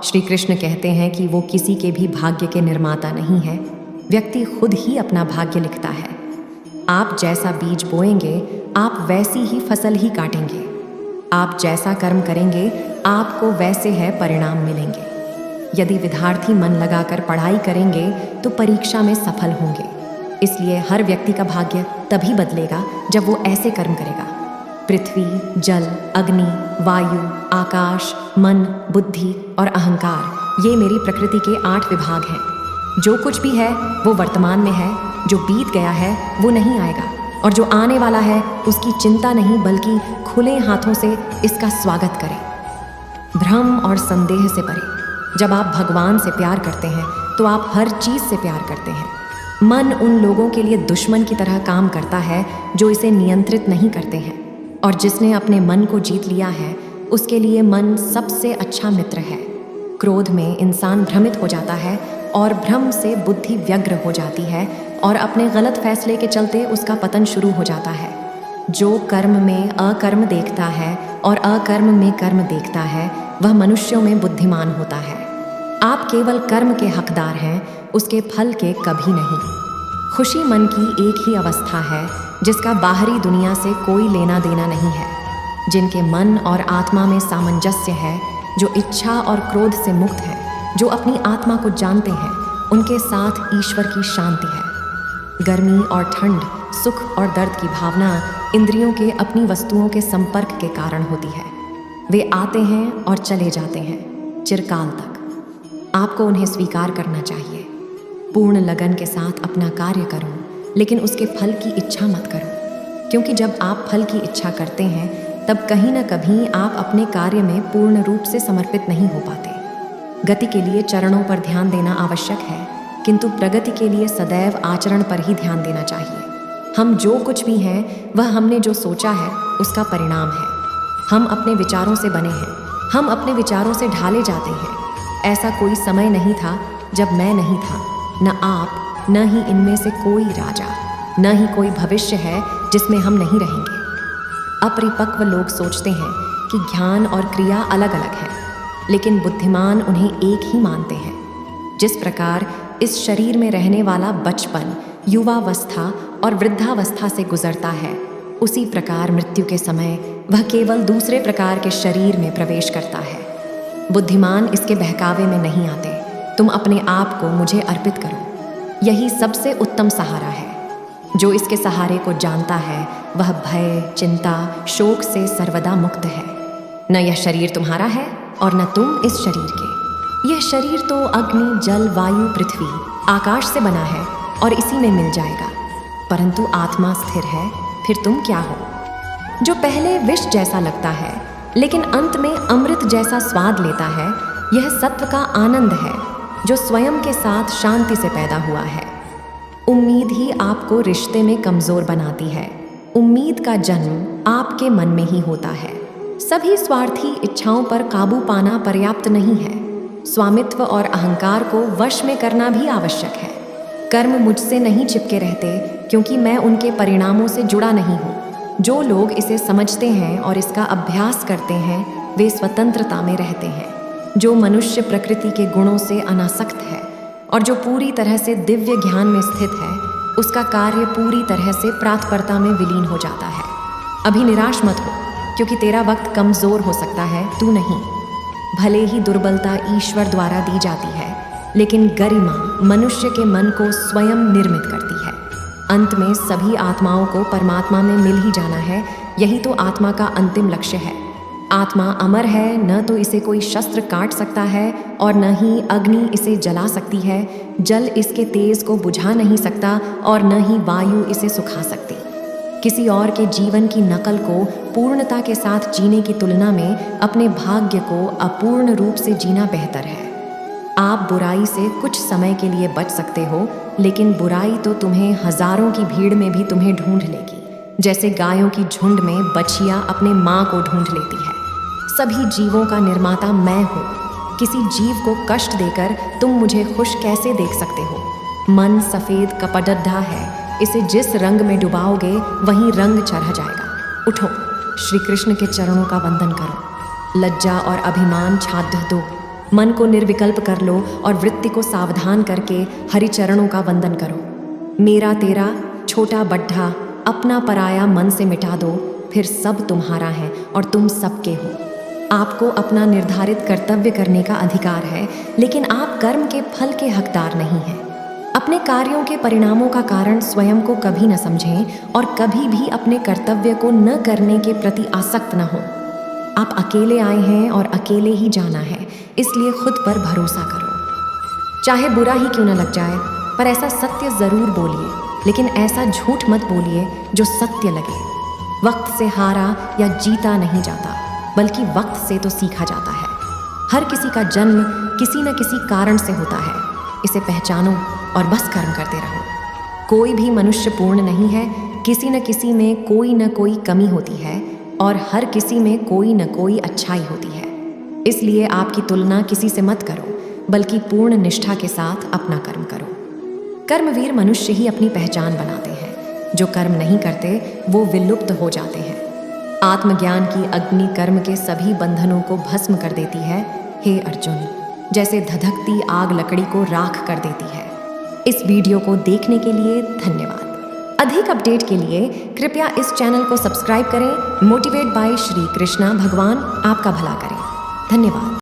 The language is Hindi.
श्री कृष्ण कहते हैं कि वो किसी के भी भाग्य के निर्माता नहीं है, व्यक्ति खुद ही अपना भाग्य लिखता है। आप जैसा बीज बोएंगे, आप वैसी ही फसल ही काटेंगे। आप जैसा कर्म करेंगे, आपको वैसे है परिणाम मिलेंगे। यदि विद्यार्थी मन लगाकर पढ़ाई करेंगे तो परीक्षा में सफल होंगे। इसलिए हर व्यक्ति का भाग्य तभी बदलेगा जब वो ऐसे कर्म करेगा। पृथ्वी, जल, अग्नि, वायु, आकाश, मन, बुद्धि और अहंकार, ये मेरी प्रकृति के 8 विभाग हैं। जो कुछ भी है वो वर्तमान में है, जो बीत गया है वो नहीं आएगा, और जो आने वाला है उसकी चिंता नहीं बल्कि खुले हाथों से इसका स्वागत करें। भ्रम और संदेह से परे। जब आप भगवान से प्यार करते हैं तो आप हर चीज़ से प्यार करते हैं। मन उन लोगों के लिए दुश्मन की तरह काम करता है जो इसे नियंत्रित नहीं करते हैं, और जिसने अपने मन को जीत लिया है उसके लिए मन सबसे अच्छा मित्र है। क्रोध में इंसान भ्रमित हो जाता है और भ्रम से बुद्धि व्यग्र हो जाती है और अपने गलत फैसले के चलते उसका पतन शुरू हो जाता है। जो कर्म में अकर्म देखता है और अकर्म में कर्म देखता है वह मनुष्यों में बुद्धिमान होता है। आप केवल कर्म के हकदार हैं, उसके फल के कभी नहीं। खुशी मन की एक ही अवस्था है जिसका बाहरी दुनिया से कोई लेना देना नहीं है। जिनके मन और आत्मा में सामंजस्य है, जो इच्छा और क्रोध से मुक्त है, जो अपनी आत्मा को जानते हैं, उनके साथ ईश्वर की शांति है। गर्मी और ठंड, सुख और दर्द की भावना इंद्रियों के अपनी वस्तुओं के संपर्क के कारण होती है। वे आते हैं और चले जाते हैं चिरकाल तक। आपको उन्हें स्वीकार करना चाहिए। पूर्ण लगन के साथ अपना कार्य करो, लेकिन उसके फल की इच्छा मत करो, क्योंकि जब आप फल की इच्छा करते हैं तब कहीं न कहीं आप अपने कार्य में पूर्ण रूप से समर्पित नहीं हो पाते। गति के लिए चरणों पर ध्यान देना आवश्यक है, किंतु प्रगति के लिए सदैव आचरण पर ही ध्यान देना चाहिए। हम जो कुछ भी हैं वह हमने जो सोचा है उसका परिणाम है। हम अपने विचारों से बने हैं, हम अपने विचारों से ढाले जाते हैं। ऐसा कोई समय नहीं था जब मैं नहीं था, न आप, न ही इनमें से कोई राजा, न ही कोई भविष्य है जिसमें हम नहीं रहेंगे। अपरिपक्व लोग सोचते हैं कि ज्ञान और क्रिया अलग अलग है, लेकिन बुद्धिमान उन्हें एक ही मानते हैं। जिस प्रकार इस शरीर में रहने वाला बचपन, युवावस्था और वृद्धावस्था से गुजरता है, उसी प्रकार मृत्यु के समय वह केवल दूसरे प्रकार के शरीर में प्रवेश करता है। बुद्धिमान इसके बहकावे में नहीं आते। तुम अपने आप को मुझे अर्पित करो, यही सबसे उत्तम सहारा है। जो इसके सहारे को जानता है वह भय, चिंता, शोक से सर्वदा मुक्त है। न यह शरीर तुम्हारा है और न तुम इस शरीर के। यह शरीर तो अग्नि, जल, वायु, पृथ्वी, आकाश से बना है और इसी में मिल जाएगा, परंतु आत्मा स्थिर है। फिर तुम क्या हो? जो पहले विष जैसा लगता है लेकिन अंत में अमृत जैसा स्वाद लेता है, यह सत्व का आनंद है जो स्वयं के साथ शांति से पैदा हुआ है। उम्मीद ही आपको रिश्ते में कमजोर बनाती है। उम्मीद का जन्म आपके मन में ही होता है। सभी स्वार्थी इच्छाओं पर काबू पाना पर्याप्त नहीं है। स्वामित्व और अहंकार को वश में करना भी आवश्यक है। कर्म मुझसे नहीं चिपके रहते क्योंकि मैं उनके परिणामों से जुड़ा नहीं हूँ। जो लोग इसे समझते हैं और इसका अभ्यास करते हैं वे स्वतंत्रता में रहते हैं। जो मनुष्य प्रकृति के गुणों से अनासक्त है और जो पूरी तरह से दिव्य ज्ञान में स्थित है, उसका कार्य पूरी तरह से प्रातपरता में विलीन हो जाता है। अभी निराश मत हो, क्योंकि तेरा वक्त कमजोर हो सकता है, तू नहीं। भले ही दुर्बलता ईश्वर द्वारा दी जाती है, लेकिन गरिमा मनुष्य के मन को स्वयं निर्मित करती है। अंत में सभी आत्माओं को परमात्मा में मिल ही जाना है। यही तो आत्मा का अंतिम लक्ष्य है। आत्मा अमर है, न तो इसे कोई शस्त्र काट सकता है और न ही अग्नि इसे जला सकती है। जल इसके तेज को बुझा नहीं सकता और न ही वायु इसे सुखा सकती। किसी और के जीवन की नकल को पूर्णता के साथ जीने की तुलना में अपने भाग्य को अपूर्ण रूप से जीना बेहतर है। आप बुराई से कुछ समय के लिए बच सकते हो, लेकिन बुराई तो तुम्हें हजारों की भीड़ में भी तुम्हें ढूंढ लेगी, जैसे गायों की झुंड में बछिया अपने माँ को ढूंढ लेती है। सभी जीवों का निर्माता मैं हूँ। किसी जीव को कष्ट देकर तुम मुझे खुश कैसे देख सकते हो? मन सफ़ेद कपडड्ढा है, इसे जिस रंग में डुबाओगे वहीं रंग चढ़ जाएगा। उठो, श्री कृष्ण के चरणों का वंदन करो। लज्जा और अभिमान छाड़ दो। मन को निर्विकल्प कर लो और वृत्ति को सावधान करके हरिचरणों का वंदन करो। मेरा तेरा, छोटा बड्ढा, अपना पराया मन से मिटा दो, फिर सब तुम्हारा है और तुम सबके हो। आपको अपना निर्धारित कर्तव्य करने का अधिकार है, लेकिन आप कर्म के फल के हकदार नहीं हैं। अपने कार्यों के परिणामों का कारण स्वयं को कभी न समझें और कभी भी अपने कर्तव्य को न करने के प्रति आसक्त न हो। आप अकेले आए हैं और अकेले ही जाना है, इसलिए खुद पर भरोसा करो। चाहे बुरा ही क्यों न लग जाए, पर ऐसा सत्य जरूर बोलिए, लेकिन ऐसा झूठ मत बोलिए जो सत्य लगे। वक्त से हारा या जीता नहीं जाता, बल्कि वक्त से तो सीखा जाता है। हर किसी का जन्म किसी न किसी कारण से होता है, इसे पहचानो और बस कर्म करते रहो। कोई भी मनुष्य पूर्ण नहीं है, किसी न किसी में कोई न कोई कमी होती है और हर किसी में कोई न कोई अच्छाई होती है। इसलिए आपकी तुलना किसी से मत करो, बल्कि पूर्ण निष्ठा के साथ अपना कर्म करो। कर्मवीर मनुष्य ही अपनी पहचान बनाते हैं, जो कर्म नहीं करते वो विलुप्त हो जाते हैं। आत्मज्ञान की अग्नि कर्म के सभी बंधनों को भस्म कर देती है, हे अर्जुन, जैसे धधकती आग लकड़ी को राख कर देती है। इस वीडियो को देखने के लिए धन्यवाद। अधिक अपडेट के लिए कृपया इस चैनल को सब्सक्राइब करें। Motivate by Shri Krishna. भगवान आपका भला करें। धन्यवाद।